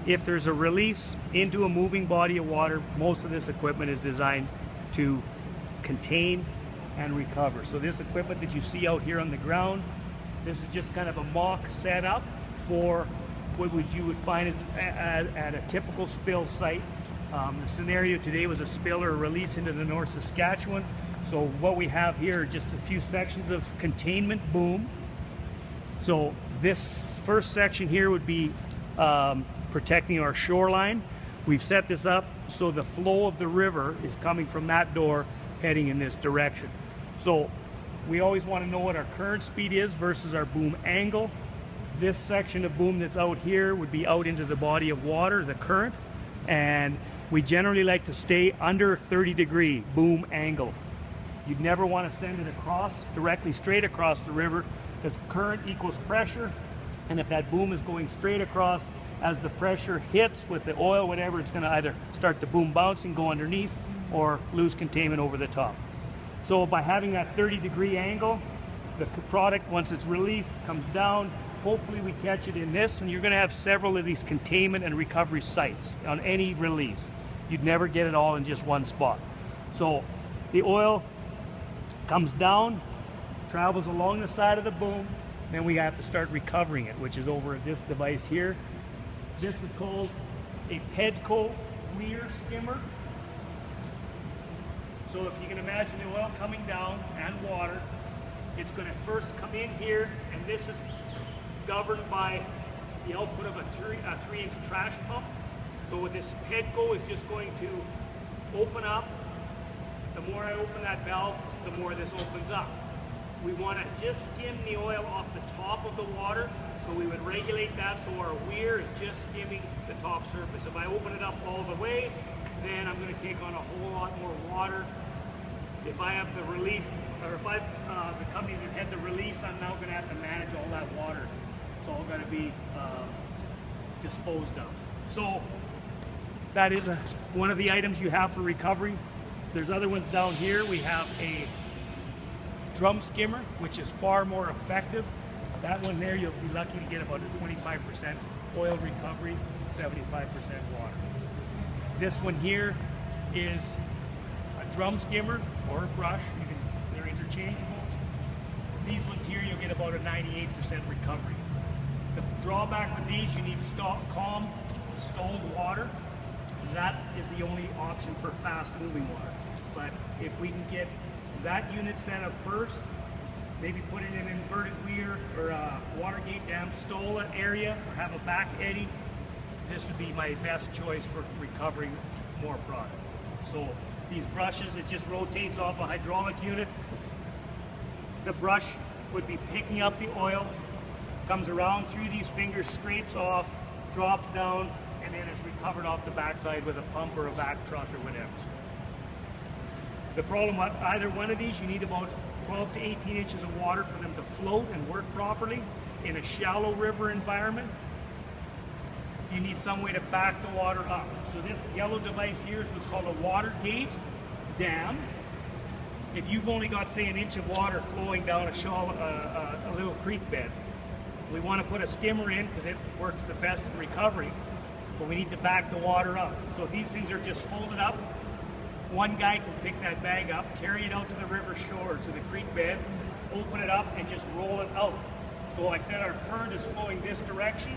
If there's a release into a moving body of water, most of this equipment is designed to contain and recover. So this equipment that you see out here on the ground, this is just kind of a mock setup for what you would find is at a typical spill site. The scenario today was a spill or a release into the North Saskatchewan. So what we have here are just a few sections of containment boom. So this first section here would be protecting our shoreline. We've set this up so the flow of the river is coming from that door heading in this direction. So we always want to know what our current speed is versus our boom angle. This section of boom that's out here would be out into the body of water, the current, and we generally like to stay under 30-degree boom angle. You'd never want to send it across, directly straight across the river, because current equals pressure, and if that boom is going straight across, as the pressure hits with the oil, whatever, it's going to either start the boom bouncing, go underneath, or lose containment over the top. So by having that 30-degree angle, the product, once it's released, comes down. Hopefully we catch it in this, and you're going to have several of these containment and recovery sites on any release. You'd never get it all in just one spot. So the oil comes down, travels along the side of the boom, then we have to start recovering it, which is over at this device here. This is called a Pedco rear skimmer. So if you can imagine the oil coming down and water, it's going to first come in here, and this is governed by the output of a 3-inch trash pump. So with this Pedco is just going to open up. The more I open that valve, the more this opens up. We want to just skim the oil off the top of the water, so we would regulate that so our weir is just skimming the top surface. If I open it up all the way, then I'm going to take on a whole lot more water. If I have the release, or if I've the company that had the release, I'm now going to have to manage all that water. It's all going to be disposed of. So that is one of the items you have for recovery. There's other ones down here. We have a drum skimmer, which is far more effective. That one there, you'll be lucky to get about a 25% oil recovery, 75% water. This one here is a drum skimmer or a brush. They're interchangeable. These ones here, you'll get about a 98% recovery. The drawback with these, you need calm, stalled water. That is the only option for fast moving water. But if we can get that unit set up first, maybe put it in an inverted weir or a Watergate dam stall area, or have a back eddy, this would be my best choice for recovering more product. So these brushes, it just rotates off a hydraulic unit. The brush would be picking up the oil, comes around through these fingers, scrapes off, drops down, and then is recovered off the backside with a pump or a vac truck or whatever. The problem with either one of these, you need about 12 to 18 inches of water for them to float and work properly. In a shallow river environment, you need some way to back the water up. So this yellow device here is what's called a Watergate dam. If you've only got, say, an inch of water flowing down a little creek bed, we want to put a skimmer in because it works the best in recovery, but we need to back the water up. So these things are just folded up. One guy can pick that bag up, carry it out to the river shore, to the creek bed, open it up, and just roll it out. So like I said, our current is flowing this direction.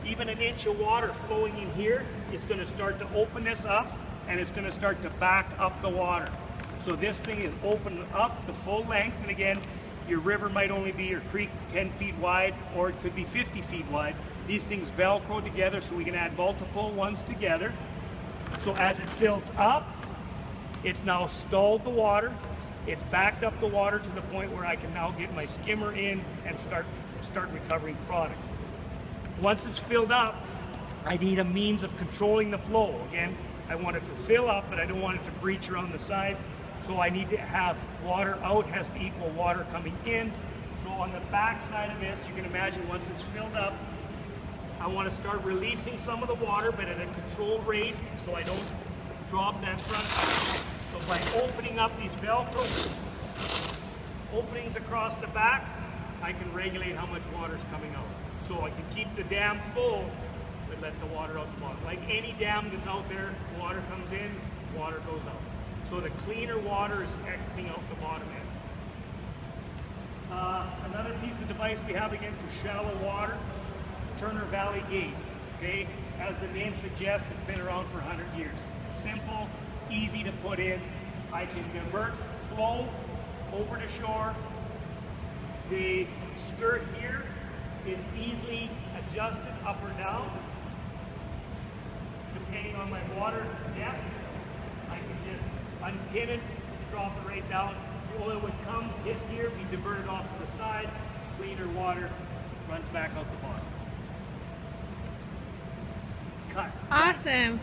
Even an inch of water flowing in here is going to start to open this up, and it's going to start to back up the water. So this thing is open up the full length, and again, your river might only be, your creek, 10 feet wide, or it could be 50 feet wide. These things Velcro together so we can add multiple ones together. So as it fills up, it's now stalled the water. It's backed up the water to the point where I can now get my skimmer in and start recovering product. Once it's filled up, I need a means of controlling the flow. Again, I want it to fill up, but I don't want it to breach around the side. So I need to have water out has to equal water coming in. So on the back side of this, you can imagine once it's filled up, I want to start releasing some of the water, but at a controlled rate so I don't drop that front. So by opening up these Velcro openings across the back, I can regulate how much water is coming out. So I can keep the dam full, but let the water out the bottom. Like any dam that's out there, water comes in, water goes out. So the cleaner water is exiting out the bottom end. Another piece of device we have again for shallow water, Turner Valley Gate. Okay, as the name suggests, it's been around for 100 years. Simple, easy to put in. I can divert flow over to shore. The skirt here is easily adjusted up or down depending on my water depth. I can just unpin it, drop it right down. The oil would come, hit here, be diverted off to the side. Cleaner water runs back out the bottom. Cut. Awesome.